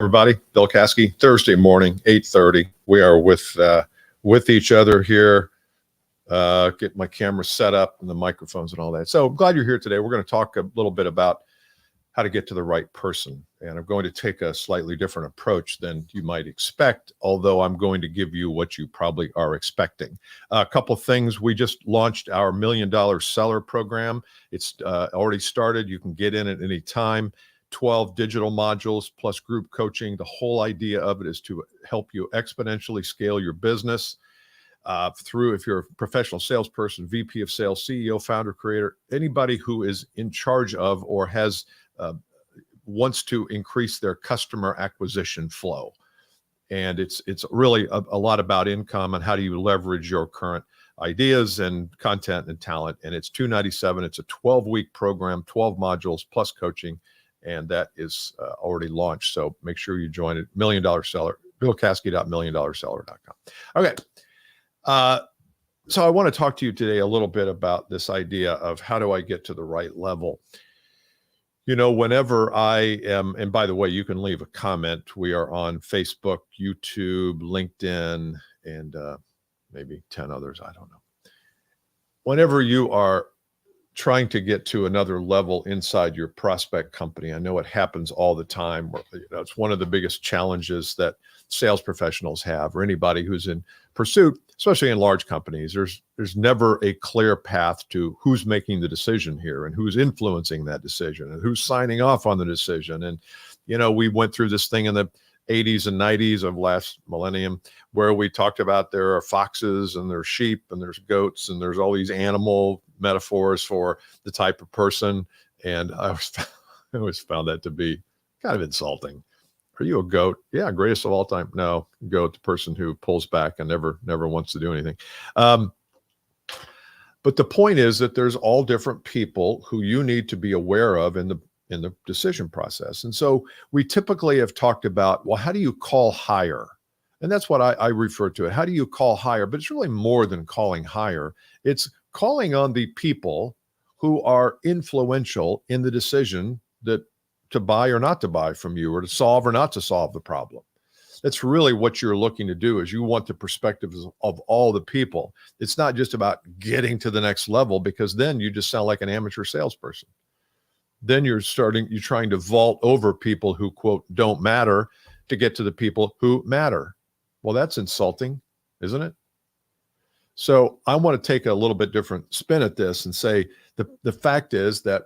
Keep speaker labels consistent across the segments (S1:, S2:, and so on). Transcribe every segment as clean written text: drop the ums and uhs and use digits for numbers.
S1: everybody. Bill Caskey, Thursday morning, 8:30. We are with each other here. Get my camera set up and the microphones and all that. So I'm glad you're here today. We're going to talk a little bit about how to get to the right person. And I'm going to take a slightly different approach than you might expect, although I'm going to give you what you probably are expecting. A couple things. We just launched our $1 Million Seller Program. It's already started. You can get in at any time. 12 digital modules plus group coaching. The whole idea of it is to help you exponentially scale your business through, if you're a professional salesperson, VP of sales, CEO, founder, creator, anybody who is in charge of or has wants to increase their customer acquisition flow. And it's really a lot about income and how do you leverage your current ideas and content and talent. And it's $297. It's a 12-week program, 12 modules plus coaching. And that is already launched. So make sure you join it. $1 Million Seller, BillCaskey.1milliondollarseller.com. Okay. So I want to talk to you today a little bit about this idea of how do I get to the right level? You know, whenever I am, and by the way, you can leave a comment. We are on Facebook, YouTube, LinkedIn, and maybe 10 others. I don't know. Whenever you are trying to get to another level inside your prospect company, I know it happens all the time. It's one of the biggest challenges that sales professionals have, or anybody who's in pursuit, especially in large companies. There's never a clear path to who's making the decision here and who's influencing that decision and who's signing off on the decision. And, you know, we went through this thing in the 80s and 90s of last millennium where we talked about there are foxes and there's sheep and there's goats and there's all these animal metaphors for the type of person. And I always found that to be kind of insulting. Are you a goat? Yeah, greatest of all time. No, goat, the person who pulls back and never wants to do anything. But the point is that there's all different people who you need to be aware of in the decision process. And so we typically have talked about, well, how do you call higher? And that's what I refer to it. How do you call higher? But it's really more than calling higher. It's calling on the people who are influential in the decision that to buy or not to buy from you, or to solve or not to solve the problem. That's really what you're looking to do, is you want the perspectives of all the people. It's not just about getting to the next level, because then you just sound like an amateur salesperson. Then you're trying to vault over people who, quote, don't matter to get to the people who matter. Well, that's insulting, isn't it? So I want to take a little bit different spin at this and say the fact is that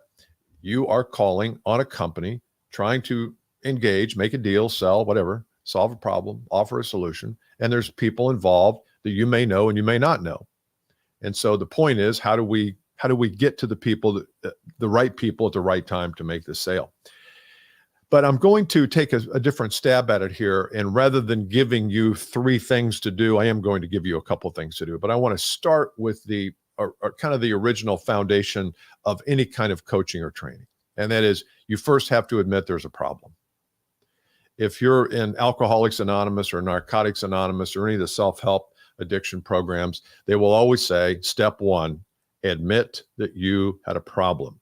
S1: you are calling on a company trying to engage, make a deal, sell, whatever, solve a problem, offer a solution, and there's people involved that you may know and you may not know. And so the point is, how do we get to the people, the right people at the right time to make this sale? But I'm going to take a different stab at it here. And rather than giving you 3 things to do, I am going to give you a couple things to do. But I want to start with kind of the original foundation of any kind of coaching or training. And that is, you first have to admit there's a problem. If you're in Alcoholics Anonymous or Narcotics Anonymous or any of the self-help addiction programs, they will always say, step 1, admit that you had a problem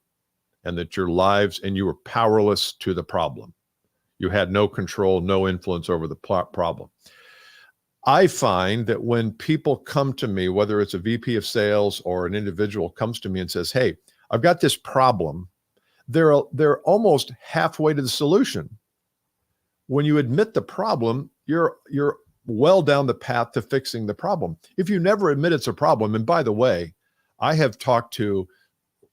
S1: and that your lives and you were powerless to the problem. You had no control, no influence over the problem. I find that when people come to me, whether it's a VP of sales or an individual comes to me and says, hey, I've got this problem, they're almost halfway to the solution. When you admit the problem, you're well down the path to fixing the problem. If you never admit it's a problem, and by the way, I have talked to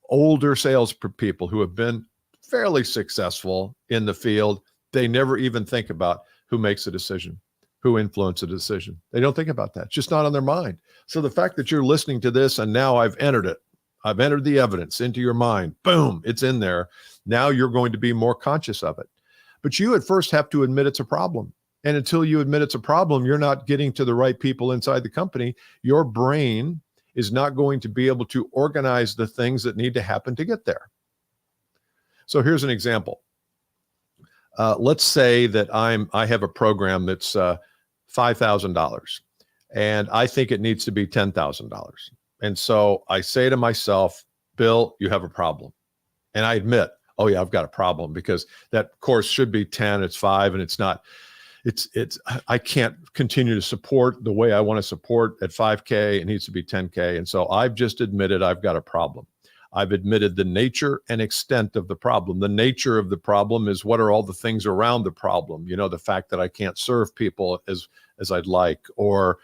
S1: older sales people who have been fairly successful in the field. They never even think about who makes a decision, who influenced a decision. They don't think about that. It's just not on their mind. So the fact that you're listening to this and now I've entered it, I've entered the evidence into your mind, boom, it's in there. Now you're going to be more conscious of it. But you at first have to admit it's a problem. And until you admit it's a problem, you're not getting to the right people inside the company. Your brain is not going to be able to organize the things that need to happen to get there. So here's an example. Let's say that I have a program that's $5,000 and I think it needs to be $10,000. And so I say to myself, Bill, you have a problem. And I admit, oh yeah, I've got a problem because that course should be 10, it's 5, and it's not. I can't continue to support the way I want to support at 5K. It needs to be 10K. And so I've just admitted I've got a problem. I've admitted the nature and extent of the problem. The nature of the problem is what are all the things around the problem? You know, the fact that I can't serve people as I'd like, or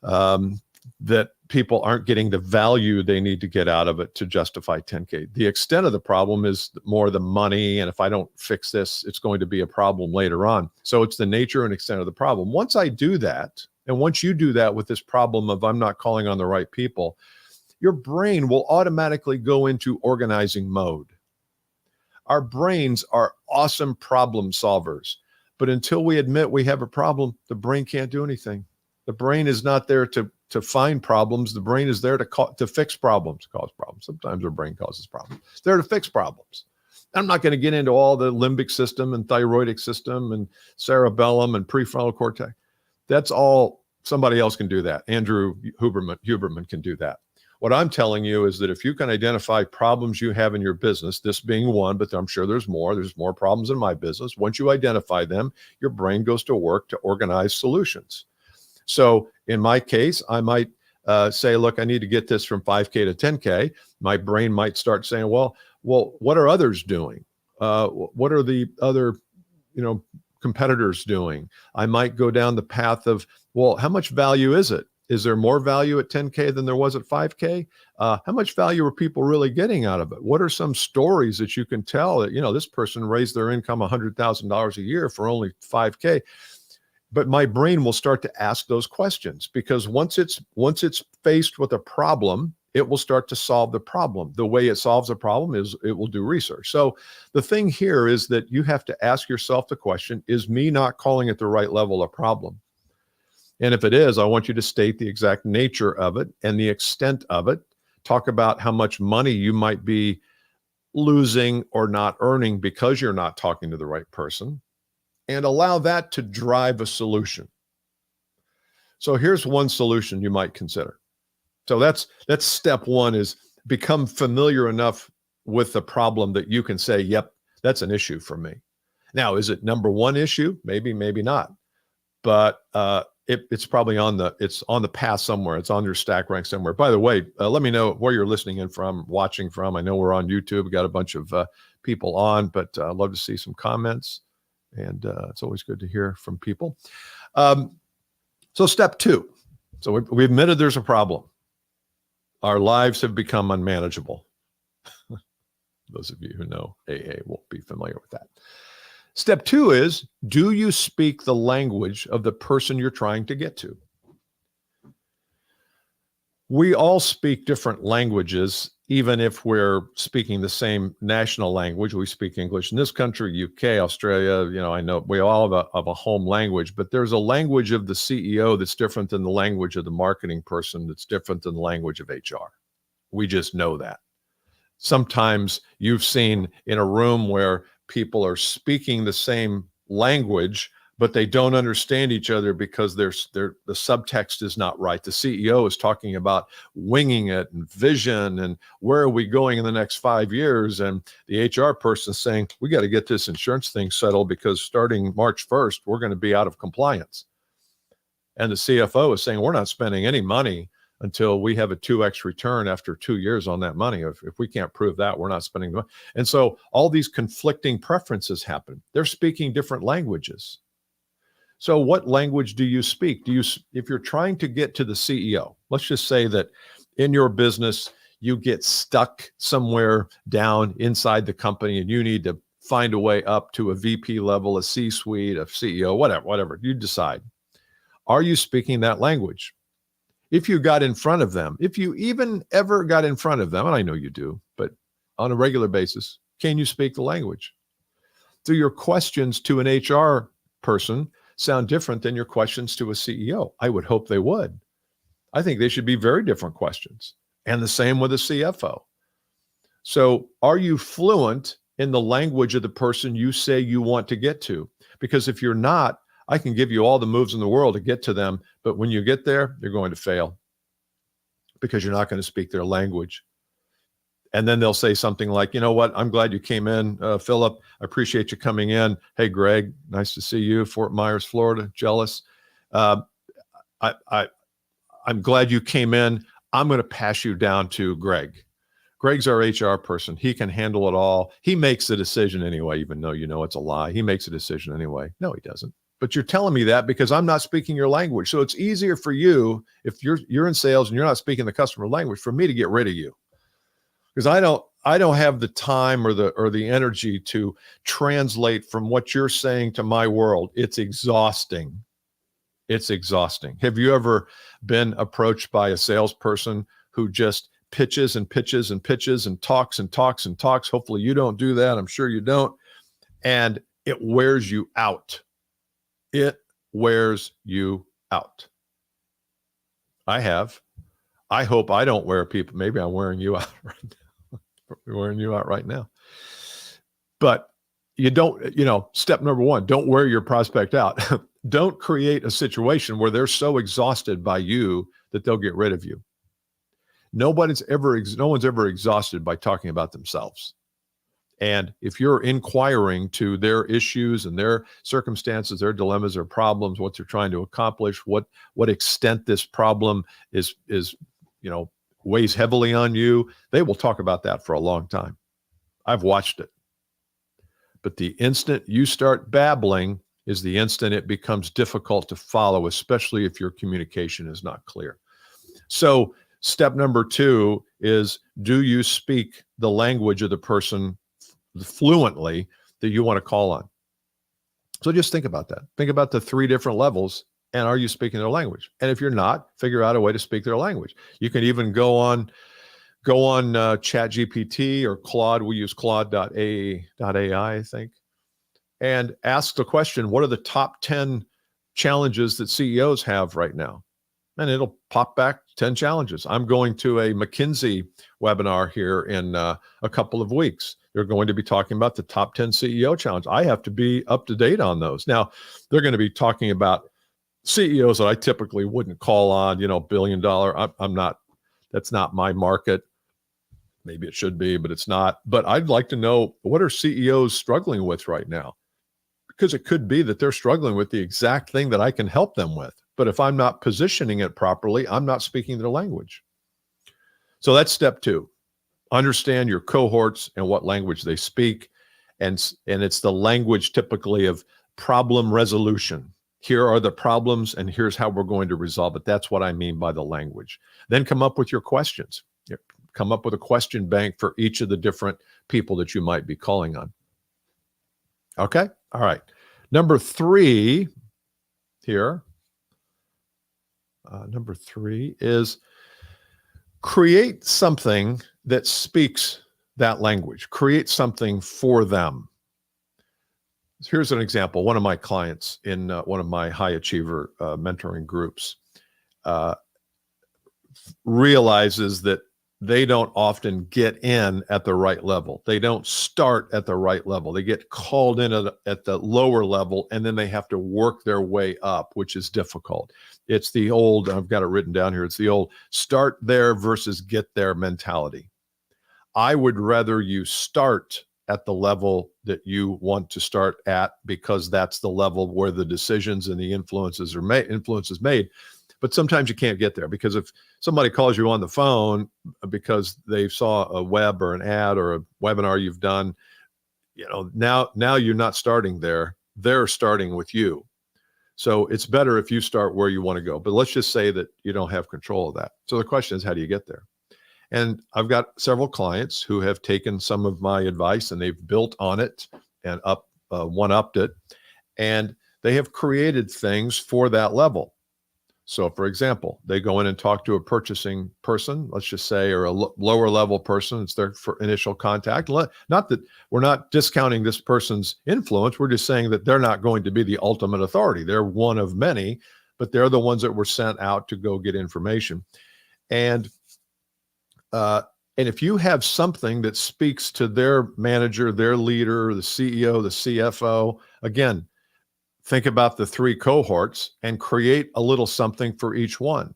S1: that people aren't getting the value they need to get out of it to justify 10K. The extent of the problem is more the money. And if I don't fix this, it's going to be a problem later on. So it's the nature and extent of the problem. Once I do that, and once you do that with this problem of I'm not calling on the right people, your brain will automatically go into organizing mode. Our brains are awesome problem solvers. But until we admit we have a problem, the brain can't do anything. The brain is not there to find problems. The brain is there to fix problems, cause problems. Sometimes our brain causes problems. It's there to fix problems. I'm not going to get into all the limbic system and thyroidic system and cerebellum and prefrontal cortex. That's all, somebody else can do that. Andrew Huberman can do that. What I'm telling you is that if you can identify problems you have in your business, this being one, but I'm sure there's more problems in my business. Once you identify them, your brain goes to work to organize solutions. So in my case, I might say, look, I need to get this from 5K to 10K. My brain might start saying, well, what are others doing? What are the other, competitors doing? I might go down the path of, well, how much value is it? Is there more value at 10K than there was at 5K? How much value are people really getting out of it? What are some stories that you can tell that, this person raised their income $100,000 a year for only 5K? But my brain will start to ask those questions, because once it's faced with a problem, it will start to solve the problem. The way it solves a problem is it will do research. So the thing here is that you have to ask yourself the question, is me not calling it the right level a problem? And if it is, I want you to state the exact nature of it and the extent of it. Talk about how much money you might be losing or not earning because you're not talking to the right person, and allow that to drive a solution. So here's one solution you might consider. So that's step one, is become familiar enough with the problem that you can say, yep, that's an issue for me. Now, is it number one issue? Maybe, maybe not. But it's probably on the path somewhere. It's on your stack rank somewhere. By the way, let me know where you're listening in from, watching from. I know we're on YouTube. We got a bunch of people on, but I'd love to see some comments. And it's always good to hear from people. So step two. So we admitted there's a problem. Our lives have become unmanageable. Those of you who know AA will be familiar with that. Step two is, do you speak the language of the person you're trying to get to? We all speak different languages, even if we're speaking the same national language. We speak English in this country, UK, Australia. I know we all have a home language, but there's a language of the CEO that's different than the language of the marketing person, that's different than the language of HR. We just know that. Sometimes you've seen in a room where people are speaking the same language, but they don't understand each other because the subtext is not right. The CEO is talking about winging it and vision and where are we going in the next 5 years? And the HR person is saying, we got to get this insurance thing settled because starting March 1st, we're going to be out of compliance. And the CFO is saying, we're not spending any money until we have a 2x return after 2 years on that money. If we can't prove that, we're not spending the money. And so all these conflicting preferences happen. They're speaking different languages. So what language do you speak? If you're trying to get to the CEO, let's just say that in your business, you get stuck somewhere down inside the company and you need to find a way up to a VP level, a C-suite, a CEO, whatever, you decide. Are you speaking that language? If you got in front of them, if you even ever got in front of them, and I know you do, but on a regular basis, can you speak the language? Do your questions to an HR person sound different than your questions to a CEO? I would hope they would. I think they should be very different questions. And the same with a CFO. So are you fluent in the language of the person you say you want to get to? Because if you're not, I can give you all the moves in the world to get to them, but when you get there, you're going to fail because you're not going to speak their language. And then they'll say something like, you know what, I'm glad you came in, Philip. I appreciate you coming in. Hey, Greg, nice to see you, Fort Myers, Florida. Jealous. Uh, I'm glad you came in. I'm going to pass you down to Greg. Greg's our HR person. He can handle it all. He makes the decision anyway, even though you know it's a lie. He makes a decision anyway. No, he doesn't. But you're telling me that because I'm not speaking your language. So it's easier for you, if you're in sales and you're not speaking the customer language, for me to get rid of you. Because I don't have the time or the energy to translate from what you're saying to my world. It's exhausting. It's exhausting. Have you ever been approached by a salesperson who just pitches and pitches and pitches and talks and talks and talks? Hopefully you don't do that. I'm sure you don't. And it wears you out. It wears you out. I have. I hope I don't wear people. Maybe I'm wearing you out right now. We're wearing you out right now. But you don't, step number one, don't wear your prospect out. Don't create a situation where they're so exhausted by you that they'll get rid of you. No one's ever exhausted by talking about themselves. And if you're inquiring to their issues and their circumstances, their dilemmas, their problems, what they're trying to accomplish, what extent this problem is weighs heavily on you, they will talk about that for a long time. I've watched it. But the instant you start babbling is the instant it becomes difficult to follow, especially if your communication is not clear. So step number 2 is, do you speak the language of the person fluently that you want to call on? So just think about that. Think about the 3 different levels, and are you speaking their language? And if you're not, figure out a way to speak their language. You can even go on ChatGPT or Claude. We use Claude.ai, I think, and ask the question, what are the top 10 challenges that CEOs have right now? And it'll pop back 10 challenges. I'm going to a McKinsey webinar here in a couple of weeks. They're going to be talking about the top 10 CEO challenge. I have to be up to date on those. Now, they're going to be talking about CEOs that I typically wouldn't call on, $1 billion. I'm not, that's not my market. Maybe it should be, but it's not. But I'd like to know, what are CEOs struggling with right now? Because it could be that they're struggling with the exact thing that I can help them with. But if I'm not positioning it properly, I'm not speaking their language. So that's step 2. Understand your cohorts and what language they speak. And it's the language typically of problem resolution. Here are the problems and here's how we're going to resolve it. That's what I mean by the language. Then come up with your questions. Come up with a question bank for each of the different people that you might be calling on. Okay? All right. Number 3 here. Number 3 is create something that speaks that language. Create something for them. Here's an example. One of my clients in one of my high achiever mentoring groups realizes that they don't often get in at the right level. They don't start at the right level. They get called in at the lower level, and then they have to work their way up, which is difficult. It's the old, I've got it written down here, it's the old start there versus get there mentality. I would rather you start at the level that you want to start at, because that's the level where the decisions and the influence is made. But sometimes you can't get there, because if somebody calls you on the phone because they saw a web or an ad or a webinar you've done, now you're not starting there. They're starting with you. So it's better if you start where you want to go. But let's just say that you don't have control of that. So the question is, how do you get there? And I've got several clients who have taken some of my advice and they've built on it and one-upped it. And they have created things for that level. So for example, they go in and talk to a purchasing person, let's just say, or a lower level person. It's their initial contact. Not that we're not discounting this person's influence. We're just saying that they're not going to be the ultimate authority. They're one of many, but they're the ones that were sent out to go get information. And if you have something that speaks to their manager, their leader, the CEO, the CFO, again, think about the 3 cohorts and create a little something for each one.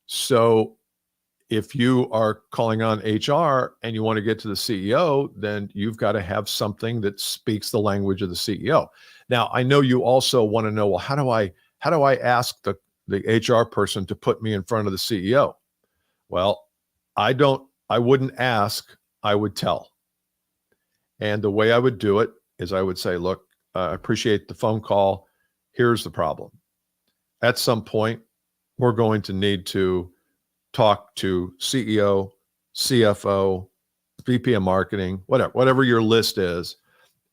S1: So If you are calling on HR and you want to get to the CEO, then you've got to have something that speaks the language of the CEO. Now, I know you also want to know, well, how do I ask the HR person to put me in front of the CEO? Well, I wouldn't ask, I would tell. And the way I would do it is I would say, look, I appreciate the phone call. Here's the problem. At some point, we're going to need to talk to CEO, CFO, VP of marketing, whatever your list is.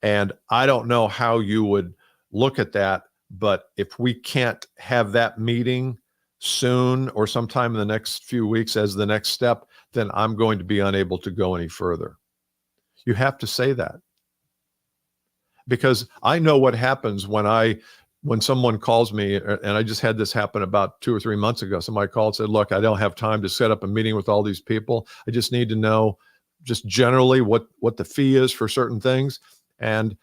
S1: And I don't know how you would look at that, but if we can't have that meeting soon or sometime in the next few weeks as the next step, then I'm going to be unable to go any further. You have to say that, because I know what happens when someone calls me, and I just had this happen about 2 or 3 months ago. Somebody called and said, look, I don't have time to set up a meeting with all these people. I just need to know just generally what the fee is for certain things. And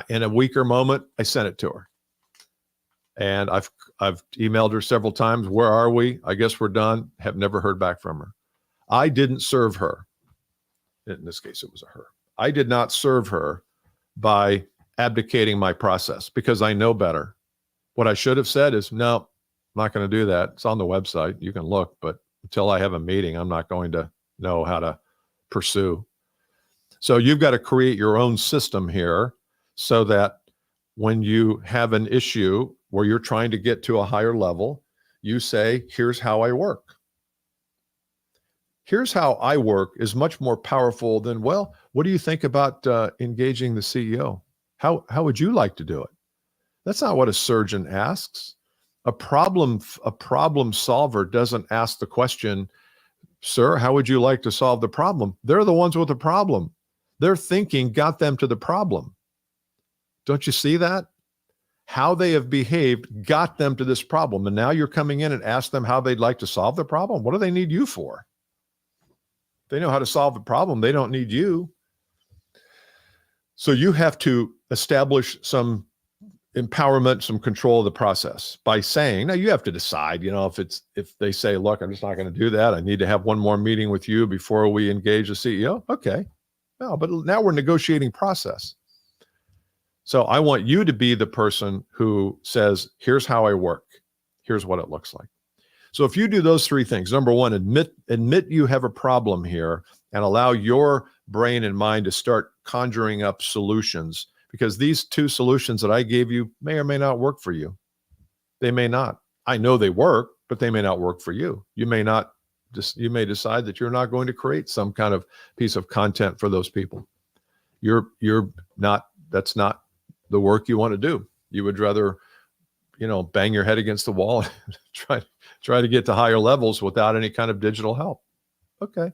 S1: in a weaker moment, I sent it to her. And I've emailed her several times. Where are we? I guess we're done. Have never heard back from her. I didn't serve her. In this case, it was a her. I did not serve her by abdicating my process, because I know better. What I should have said is, no, I'm not going to do that. It's on the website. You can look, but until I have a meeting, I'm not going to know how to pursue. So you've got to create your own system here so that when you have an issue where you're trying to get to a higher level, you say, here's how I work. Here's how I work is much more powerful than, well, what do you think about engaging the CEO? How would you like to do it? That's not what a surgeon asks. A problem solver doesn't ask the question, sir, how would you like to solve the problem? They're the ones with the problem. Their thinking got them to the problem. Don't you see that? How they have behaved got them to this problem. And now you're coming in and ask them how they'd like to solve the problem. What do they need you for? They know how to solve the problem. They don't need you. So you have to establish some empowerment, some control of the process by saying, now you have to decide, if they say, look, I'm just not going to do that. I need to have one more meeting with you before we engage the CEO. Okay. No, but now we're negotiating process. So I want you to be the person who says, here's how I work. Here's what it looks like. So if you do those 3 things, number one, admit you have a problem here and allow your brain and mind to start conjuring up solutions, because these 2 solutions that I gave you may or may not work for you. They may not. I know they work, but they may not work for you. You may decide that you're not going to create some kind of piece of content for those people. That's not the work you want to do. You would rather, bang your head against the wall and try to get to higher levels without any kind of digital help. Okay.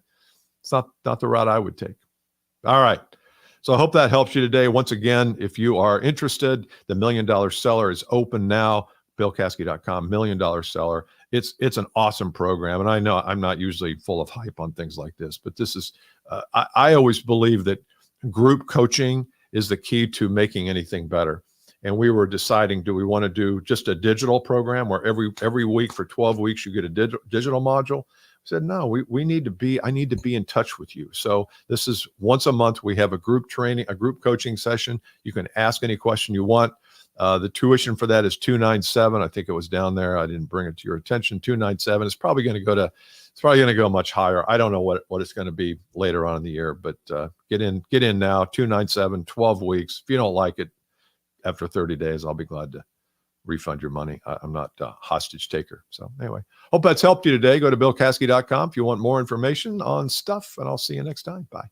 S1: It's not the route I would take. All right. So I hope that helps you today. Once again, if you are interested, the $1 Million Seller is open now. BillCaskey.com, $1 Million Seller. It's an awesome program. And I know I'm not usually full of hype on things like this, but this is, I always believe that group coaching is the key to making anything better. And we were deciding, do we want to do just a digital program where every week for 12 weeks you get a digital module? I said, no, I need to be in touch with you. So this is once a month. We have a group coaching session. You can ask any question you want. The tuition for that is $297. I think it was down there. I didn't bring it to your attention. $297. It's probably going to go much higher. I don't know what it's going to be later on in the year, but get in now. $297, 12 weeks. If you don't like it after 30 days, I'll be glad to refund your money. I'm not a hostage taker. So anyway, hope that's helped you today. Go to BillCaskey.com if you want more information on stuff, and I'll see you next time. Bye.